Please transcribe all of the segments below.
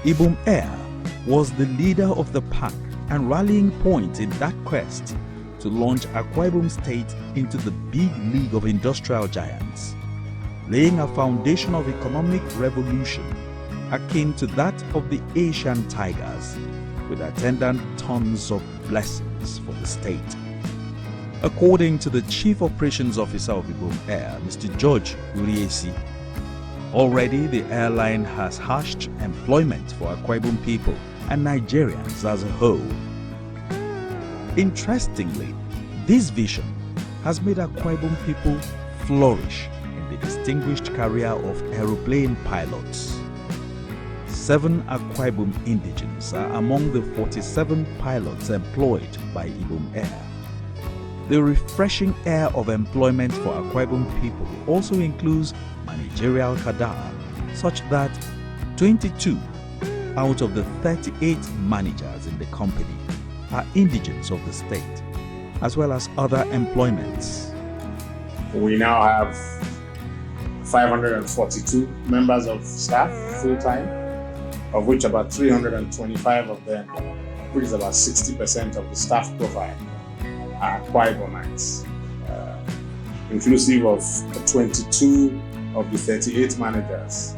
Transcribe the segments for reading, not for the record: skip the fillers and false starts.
IbomAir was the leader of the pack and rallying point in that quest to launch Akwa Ibom State into the big league of industrial giants, laying a foundation of economic revolution akin to that of the Asian tigers, with attendant tons of blessings for the state. According to the Chief Operations Officer of IbomAir, Mr. George Uriesi, already the airline has hashed employment for Akwa Ibom people and Nigerians as a whole. Interestingly, this vision has made Akwa Ibom people flourish in the distinguished career of aeroplane pilots. 7 Akwa Ibom indigenes are among the 47 pilots employed by IbomAir. The refreshing air of employment for Akwa Ibom people also includes managerial cadre, such that 22 out of the 38 managers in the company are indigenes of the state, as well as other employments. We now have 542 members of staff full-time, of which about 325 of them, which is about 60% of the staff profile, are Akwa Ibomites, inclusive of 22 of the 38 managers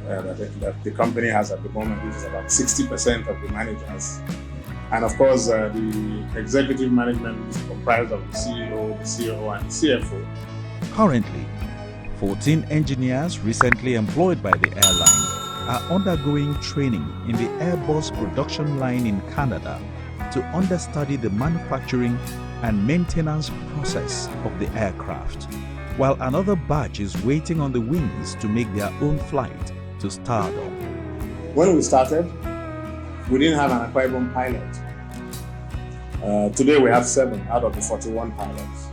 that the company has at the moment, which is about 60% of the managers. And of course, the executive management is comprised of the CEO, the COO, and the CFO. Currently, 14 engineers recently employed by the airline are undergoing training in the Airbus production line in Canada to understudy the manufacturing and maintenance process of the aircraft, while another batch is waiting on the wings to make their own flight to stardom. When we started, we didn't have an Akwa Ibom pilot. Today we have 7 out of the 41 pilots.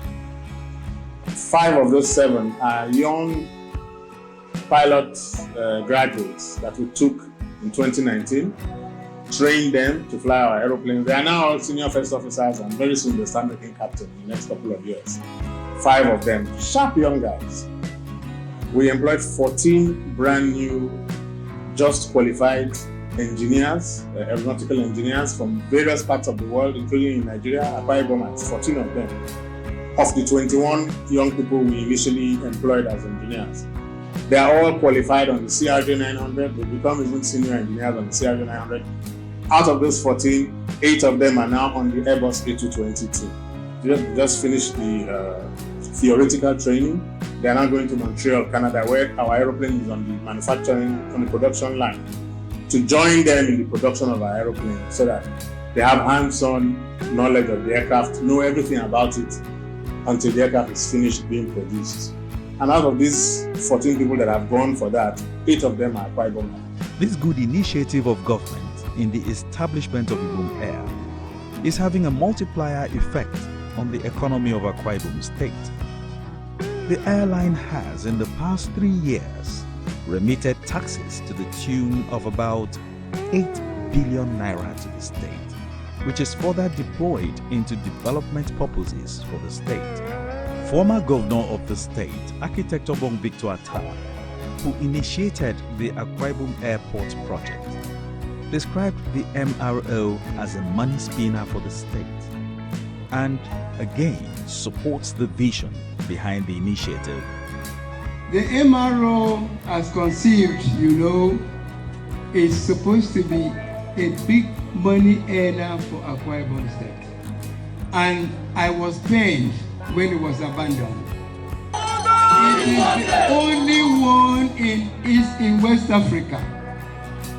5 of those 7 are young pilot graduates that we took in 2019, trained them to fly our aeroplanes. They are now all senior first officers, and very soon they'll start making captain in the next couple of years. 5 of them, sharp young guys. We employed 14 brand new, just qualified engineers, aeronautical engineers from various parts of the world, including in Nigeria. Akwa Ibomites, 14 of them. Of the 21 young people we initially employed as engineers, they are all qualified on the CRJ 900. They become even senior engineers on the CRJ 900. Out of those 14, 8 of them are now on the Airbus A220 team. They just finished the theoretical training. They are now going to Montreal, Canada, where our aeroplane is on the production line, to join them in the production of our aeroplane, so that they have hands-on knowledge of the aircraft, know everything about it until the aircraft is finished being produced. And out of these 14 people that have gone for that, 8 of them are Akwa Ibom. This good initiative of government in the establishment of IbomAir is having a multiplier effect on the economy of Akwa Ibom State. The airline has, in the past 3 years, remitted taxes to the tune of about 8 billion naira to the state, which is further deployed into development purposes for the state. Former governor of the state, Architect Obong Victor Atala, who initiated the Akwa Ibom Airport project, described the MRO as a money spinner for the state, and again supports the vision behind the initiative. The MRO, as conceived, is supposed to be a big money earner for Akwa Ibom State. And I was pained when it was abandoned. It is the only one in West Africa.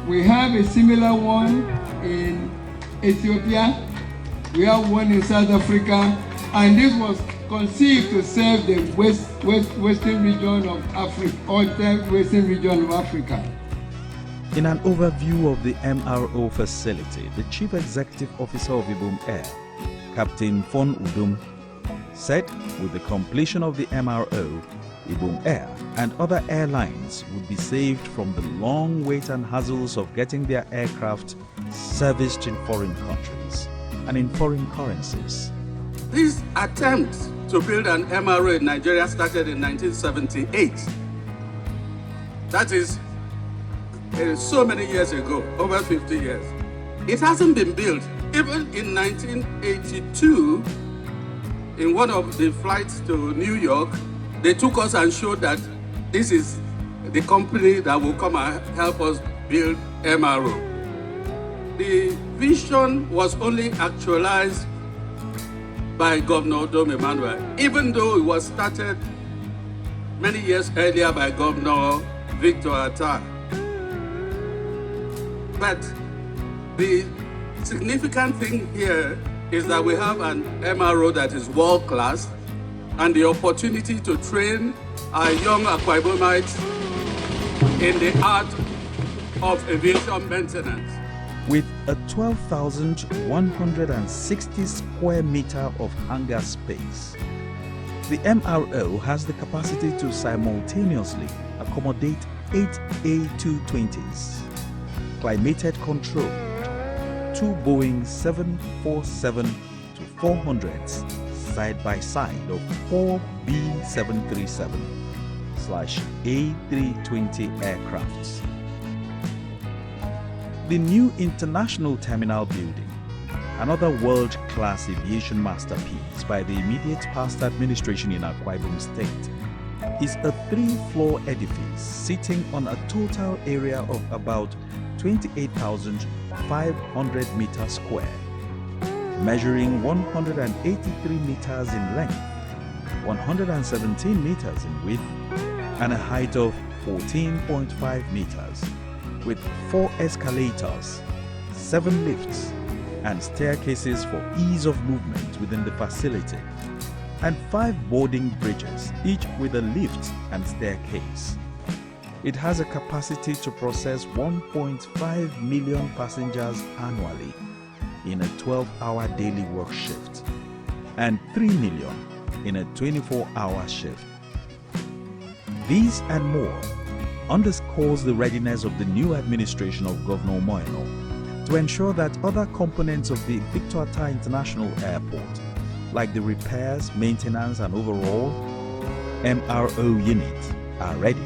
We have a similar one in Ethiopia. We have one in South Africa, and this was conceived to serve the western region of Africa, or the western region of Africa. In an overview of the MRO facility, the Chief Executive Officer of IbomAir, Captain Fon Udum, said with the completion of the MRO, IbomAir and other airlines would be saved from the long wait and hassles of getting their aircraft serviced in foreign countries and in foreign currencies. This attempt to build an MRO in Nigeria started in 1978. That is so many years ago, over 50 years. It hasn't been built. Even in 1982, in one of the flights to New York, they took us and showed that this is the company that will come and help us build MRO. The vision was only actualized by Governor Dom Emmanuel, even though it was started many years earlier by Governor Victor Atta. But the significant thing here is that we have an MRO that is world-class and the opportunity to train our young Akwa Ibomites in the art of aviation maintenance. With a 12,160 square meter of hangar space, the MRO has the capacity to simultaneously accommodate 8 A220s, climated controlled, 2 Boeing 747-400s side by side of 4 B737/A320 aircrafts. The new International Terminal Building, another world-class aviation masterpiece by the immediate past administration in Akwa Ibom State, is a 3-floor edifice sitting on a total area of about 28,500 meters square, measuring 183 meters in length, 117 meters in width, and a height of 14.5 meters, with 4 escalators, 7 lifts, and staircases for ease of movement within the facility, and 5 boarding bridges, each with a lift and staircase. It has a capacity to process 1.5 million passengers annually in a 12-hour daily work shift and 3 million in a 24-hour shift. These and more underscores the readiness of the new administration of Governor Moeno to ensure that other components of the Victor Atta International Airport, like the repairs, maintenance, and overall MRO unit, are ready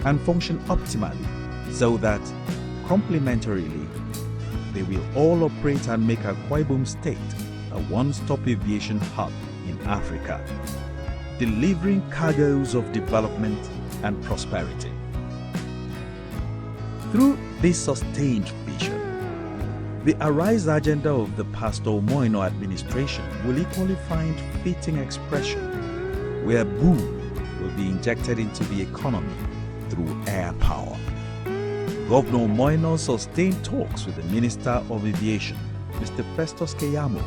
and function optimally, so that complementarily they will all operate and make Akwa Ibom State a one-stop aviation hub in Africa, delivering cargoes of development and prosperity. Through this sustained vision, the Arise agenda of the Pastor Moeno administration will equally find fitting expression, where boom will be injected into the economy through air power. Governor Moeno sustained talks with the Minister of Aviation, Mr. Festus Keyamo,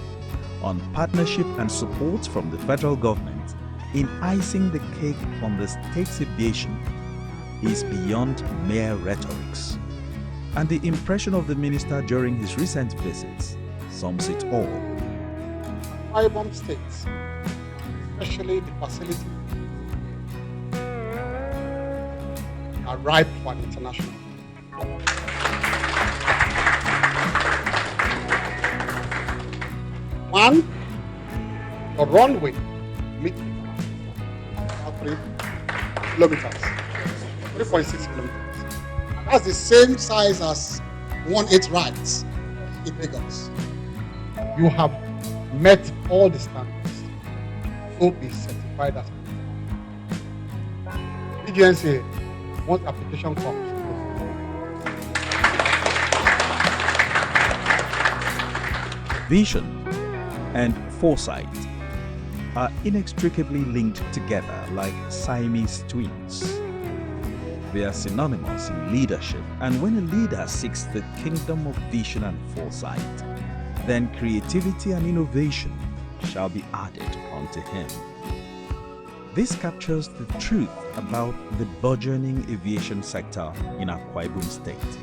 on partnership and support from the federal government in icing the cake on the state's aviation is beyond mere rhetorics. And the impression of the minister during his recent visits sums it all. Akwa Ibom State, especially the facility, are ripe for an international. One, the runway meets about 3 kilometers, 3.6 kilometers. That's the same size as 1/8 rights in Lagos. You have met all the standards. So be certified as agency. Once application comes, Vision and foresight are inextricably linked together like Siamese twins. They are synonymous in leadership, and when a leader seeks the kingdom of vision and foresight, then creativity and innovation shall be added unto him. This captures the truth about the burgeoning aviation sector in Akwa Ibom State,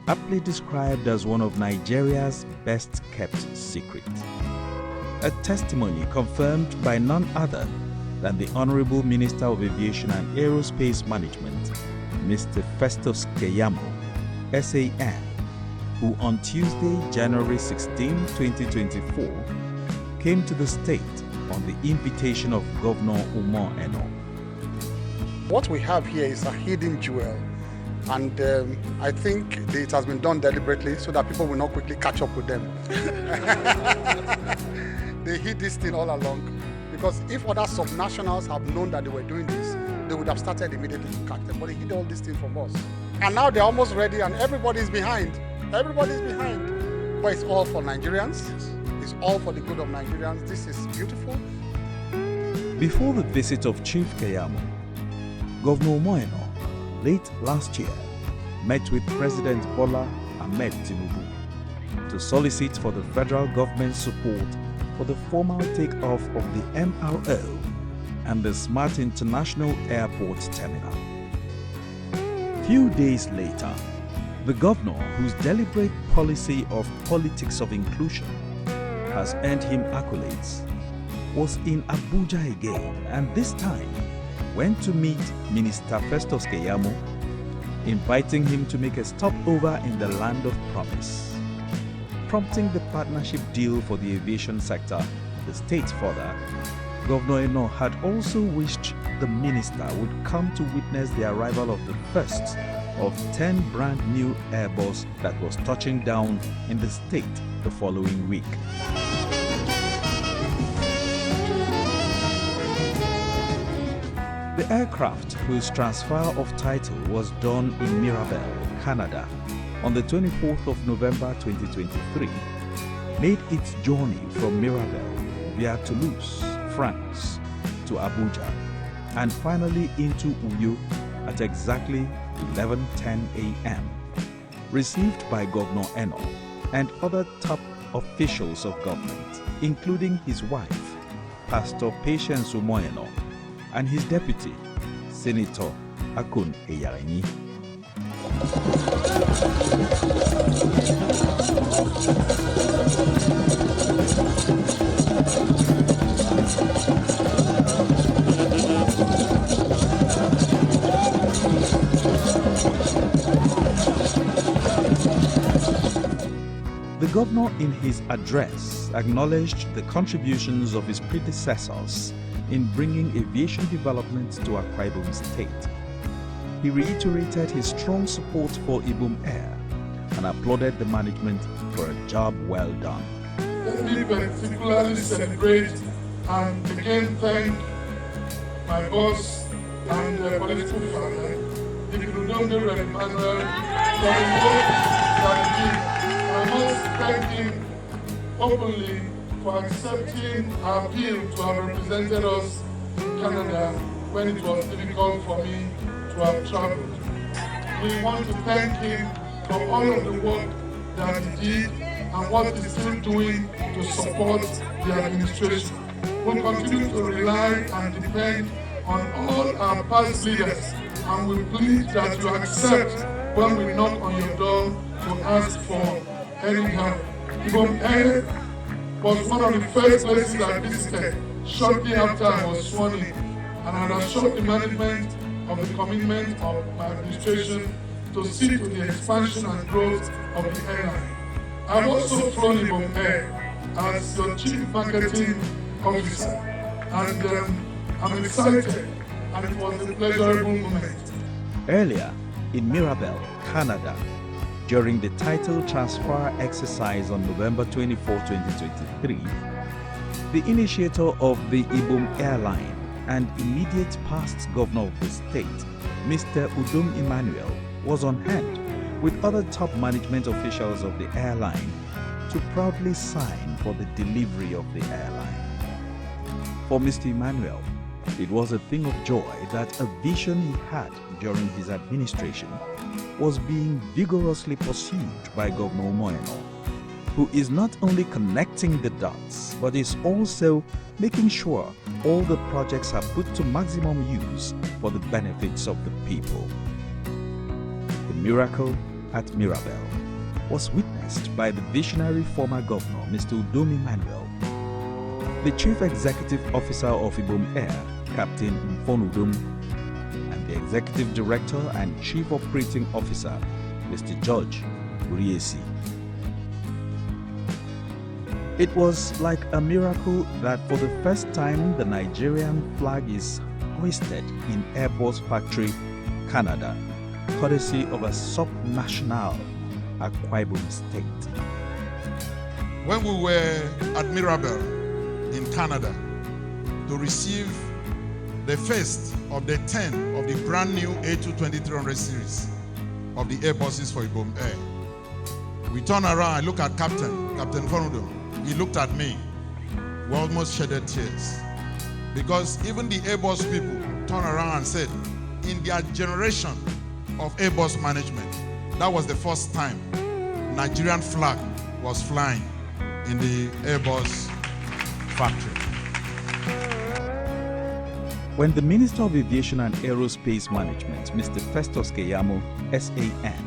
aptly described as one of Nigeria's best-kept secrets. A testimony confirmed by none other than the Honorable Minister of Aviation and Aerospace Management, Mr. Festus Keyamo, SAN, who on Tuesday, January 16, 2024, came to the state on the invitation of Governor Moeno. what we have here is a hidden jewel And I think it has been done deliberately so that people will not quickly catch up with them. They hid this thing all along, because if other subnationals have known that they were doing this, they would have started immediately to catch them. But they hid all these things from us. And now they're almost ready and everybody's behind. Everybody's behind. But it's all for Nigerians. It's all for the good of Nigerians. This is beautiful. Before the visit of Chief Keyamo, Governor Moeno, late last year, met with President Bola Ahmed Tinubu to solicit for the federal government's support for the formal takeoff of the MRO and the Smart International Airport Terminal. Few days later, the governor, whose deliberate policy of politics of inclusion has earned him accolades, was in Abuja again, and this time went to meet Minister Festus Keyamo, inviting him to make a stopover in the land of promise. Prompting the partnership deal for the aviation sector of the state further, Governor Eno had also wished the minister would come to witness the arrival of the first of 10 brand new Airbus that was touching down in the state the following week. The aircraft, whose transfer of title was done in Mirabel, Canada, on the 24th of November 2023, made its journey from Mirabel via Toulouse, France, to Abuja, and finally into Uyo at exactly 11:10 a.m. Received by Governor Eno and other top officials of government, including his wife, Pastor Patience Umoeno, and his deputy, Senator Akun Eyarenyi. The governor in his address acknowledged the contributions of his predecessors in bringing aviation development to Akwa Ibom State. He reiterated his strong support for IbomAir and applauded the management for a job well done. Let me particularly celebrate and again thank my boss and the political family, the redefine Emmanuel, for the work that he did. I must thank him openly for accepting our appeal to have represented us in Canada when it was difficult for me to have traveled. We want to thank him for all of the work that he did and what he's still doing to support the administration. We'll continue to rely and depend on all our past leaders, and we plead that you accept when we knock on your door to ask for any help. IbomAir was one of the first places I visited shortly after I was sworn in, and I assured the management of the commitment of my administration to see to the expansion and growth of the airline. I've also flown IbomAir as your chief marketing officer, and I'm excited, and it was a pleasurable moment. Earlier, in Mirabel, Canada, during the title transfer exercise on November 24, 2023, the initiator of the Ibom Airline and immediate past governor of the state, Mr. Udom Emmanuel, was on hand with other top management officials of the airline to proudly sign for the delivery of the airline. For Mr. Emmanuel, it was a thing of joy that a vision he had during his administration was being vigorously pursued by Governor Moeno, who is not only connecting the dots, but is also making sure all the projects are put to maximum use for the benefits of the people. The miracle at Mirabel was witnessed by the visionary former governor, Mr. Udom Emmanuel, the Chief Executive Officer of IbomAir, Captain Mfonudum, and the Executive Director and Chief Operating Officer, Mr. George Uriesi. It was like a miracle that for the first time the Nigerian flag is hoisted in Airbus Factory, Canada, courtesy of a subnational Akwa Ibom State. When we were at Mirabel in Canada to receive the first of the 10 of the brand new A220-300 series of the Airbuses for IbomAir, we turned around, I looked at Captain Fonudo. He looked at me. We almost shedded tears. Because even the Airbus people turned around and said, in their generation of Airbus management, that was the first time Nigerian flag was flying in the Airbus factory. When the Minister of Aviation and Aerospace Management, Mr. Festus Keyamo, SAN,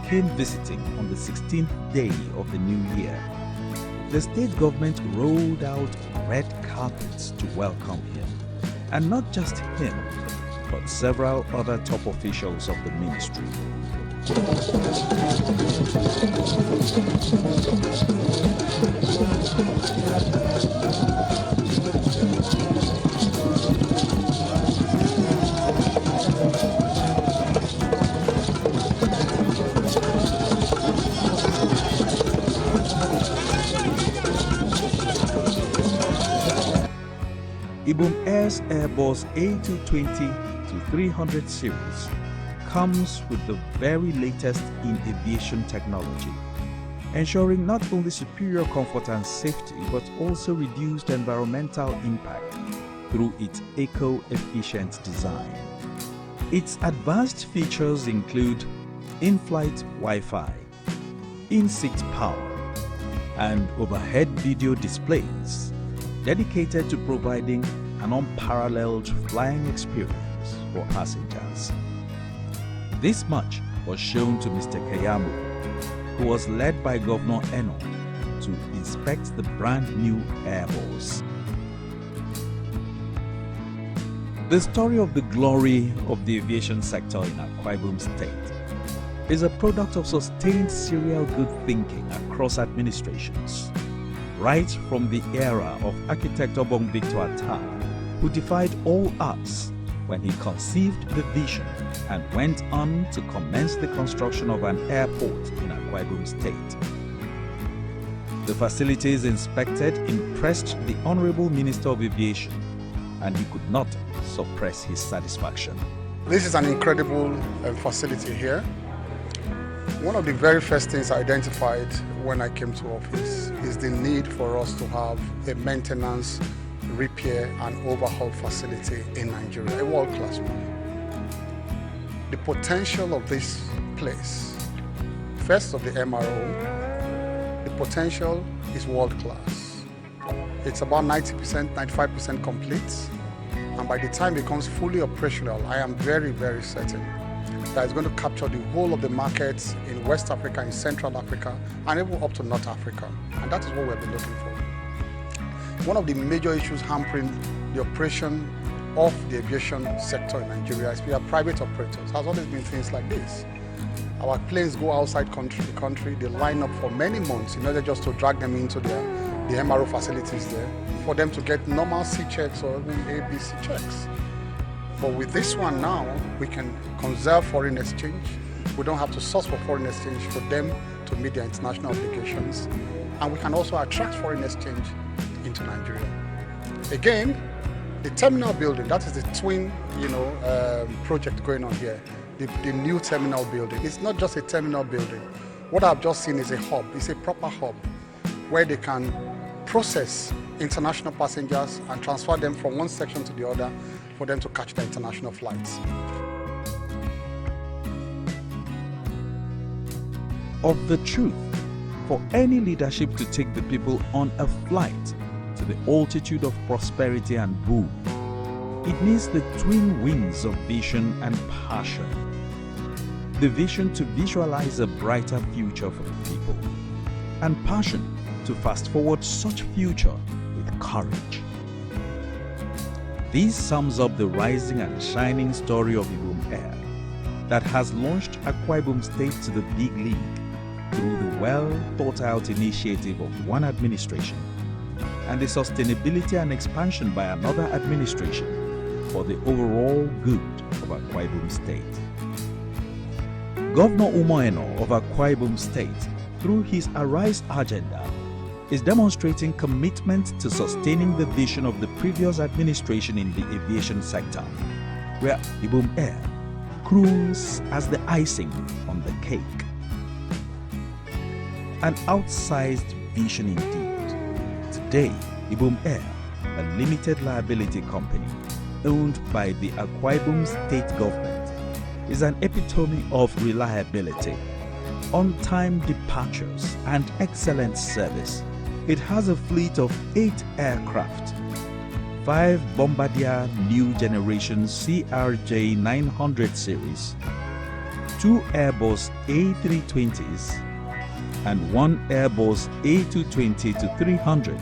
came visiting on the 16th day of the new year, the state government rolled out red carpets to welcome him. And not just him, but several other top officials of the ministry. IbomAir's Airbus A220-300 series comes with the very latest in aviation technology, ensuring not only superior comfort and safety but also reduced environmental impact through its eco-efficient design. Its advanced features include in-flight Wi-Fi, in-seat power, and overhead video displays dedicated to providing an unparalleled flying experience for passengers. This much was shown to Mr. Keyamo, who was led by Governor Eno to inspect the brand new Airbus. The story of the glory of the aviation sector in Akwa Ibom State is a product of sustained serial good thinking across administrations, right from the era of architect Obong Victor Atta, who defied all odds when he conceived the vision and went on to commence the construction of an airport in Akwa Ibom State. The facilities inspected impressed the Honorable Minister of Aviation, and he could not suppress his satisfaction. This is an incredible facility here. One of the very first things I identified when I came to office is the need for us to have a maintenance, repair and overhaul facility in Nigeria, a world-class one. The potential of this place, first of the MRO, the potential is world-class. It's about 90%, 95% complete, and by the time it becomes fully operational, I am very, very certain that it's going to capture the whole of the markets in West Africa, in Central Africa, and even up to North Africa. And that is what we've been looking for. One of the major issues hampering the operation of the aviation sector in Nigeria is we are private operators. Has always been things like this. Our planes go outside the country, they line up for many months in order just to drag them into the MRO facilities there, for them to get normal C checks or even ABC checks. But with this one now, we can conserve foreign exchange. We don't have to source for foreign exchange for them to meet their international obligations. And we can also attract foreign exchange into Nigeria. Again, the terminal building, that is the twin project going on here, the new terminal building. It's not just a terminal building. What I've just seen is a hub. It's a proper hub where they can process international passengers and transfer them from one section to the other for them to catch their international flights. Of the truth, for any leadership to take the people on a flight to the altitude of prosperity and boom, it needs the twin wings of vision and passion. The vision to visualize a brighter future for the people, and passion to fast forward such future with courage. This sums up the rising and shining story of IbomAir that has launched Akwa Ibom State to the big league through the well-thought-out initiative of one administration and the sustainability and expansion by another administration for the overall good of Akwa Ibom State. Governor Umoeno of Akwa Ibom State, through his Arise agenda, is demonstrating commitment to sustaining the vision of the previous administration in the aviation sector, where EbonAir cruise as the icing on the cake. An outsized vision indeed. Today, EbonAir, a limited liability company owned by the Akwa Ibom State government, is an epitome of reliability, on-time departures, and excellent service. It has a fleet of 8 aircraft, 5 Bombardier new generation CRJ900 series, 2 Airbus A320s, and 1 Airbus A220-300,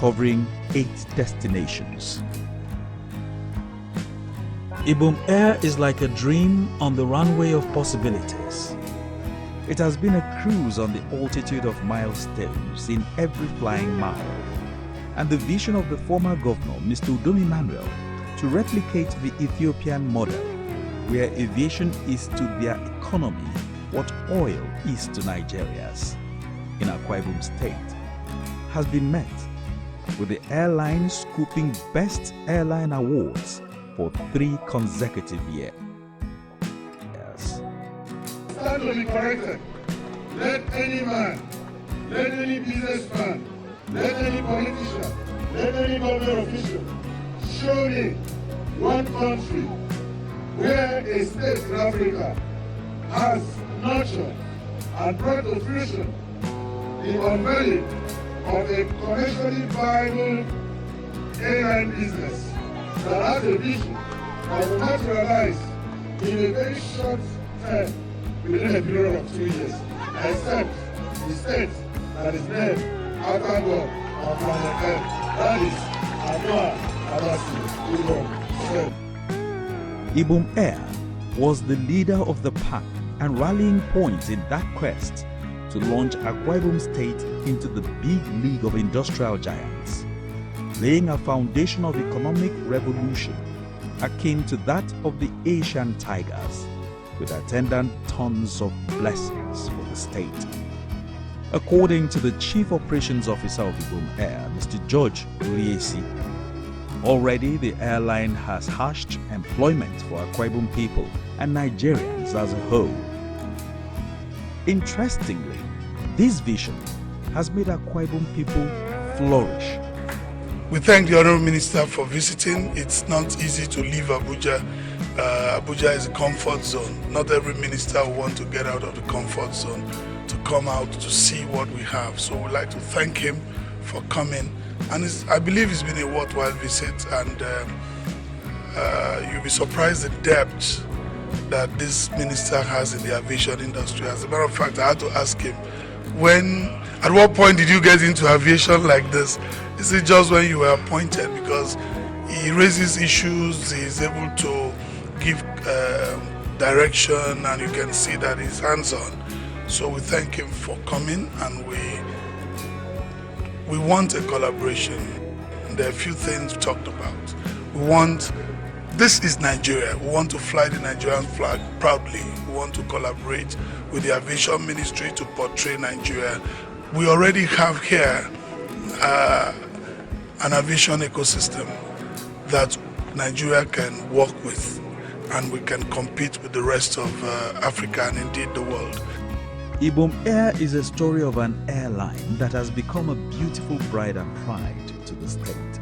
covering 8 destinations. EbonAir is like a dream on the runway of possibilities. It has been a cruise on the altitude of milestones in every flying mile, and the vision of the former governor, Mr. Udom Emmanuel, to replicate the Ethiopian model, where aviation is to their economy what oil is to Nigeria's, in Akwa Ibom State, has been met, with the airline scooping Best Airline Awards for 3 consecutive years. Stand to be corrected. Let any man, let any businessman, let any politician, let any government official show me one country where a state in Africa has nurtured and brought to fruition the unveiling of a commercially viable airline business that has a vision that will materialize in a very short time, within a period of 2 years, except the state that is named after God on planet Earth. That is Akwa Ibom State. EbonAir was the leader of the pack and rallying point in that quest to launch Akwa Ibom State into the big league of industrial giants, laying a foundation of economic revolution akin to that of the Asian tigers, with attendant tons of blessings for the state. According to the Chief Operations Officer of EbonAir, Mr. George Uriesi, already the airline has hashed employment for Akwa Ibom people and Nigerians as a whole. Interestingly, this vision has made Akwa Ibom people flourish. We thank the Honourable Minister for visiting. It's not easy to leave Abuja. Abuja is a comfort zone. Not every minister will want to get out of the comfort zone to come out to see what we have. So we'd like to thank him for coming. And I believe it's been a worthwhile visit, and you'll be surprised the depth that this minister has in the aviation industry. As a matter of fact, I had to ask him, at what point did you get into aviation like this? Is it just when you were appointed? Because he raises issues, he's able to give direction, and you can see that he's hands-on. So we thank him for coming, and we want a collaboration. There are a few things we talked about. This is Nigeria. We want to fly the Nigerian flag proudly. We want to collaborate with the aviation ministry to portray Nigeria. We already have here an aviation ecosystem that Nigeria can work with, and we can compete with the rest of Africa and indeed the world. EbonAir is a story of an airline that has become a beautiful pride and pride to the state,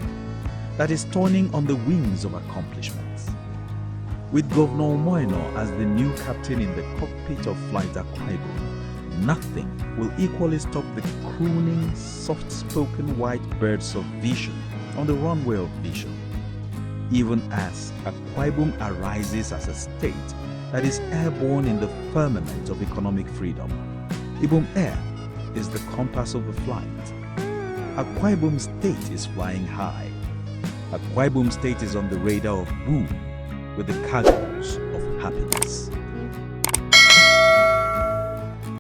that is turning on the wings of accomplishments. With Governor Umoeno as the new captain in the cockpit of Flight Akwa Ibom, nothing will equally stop the crooning, soft-spoken white birds of vision on the runway of vision, even as Akwa Ibom arises as a state that is airborne in the firmament of economic freedom. EbonAir is the compass of the flight. Akwa Ibom State is flying high. Akwa Ibom State is on the radar of boom with the cargoes of happiness.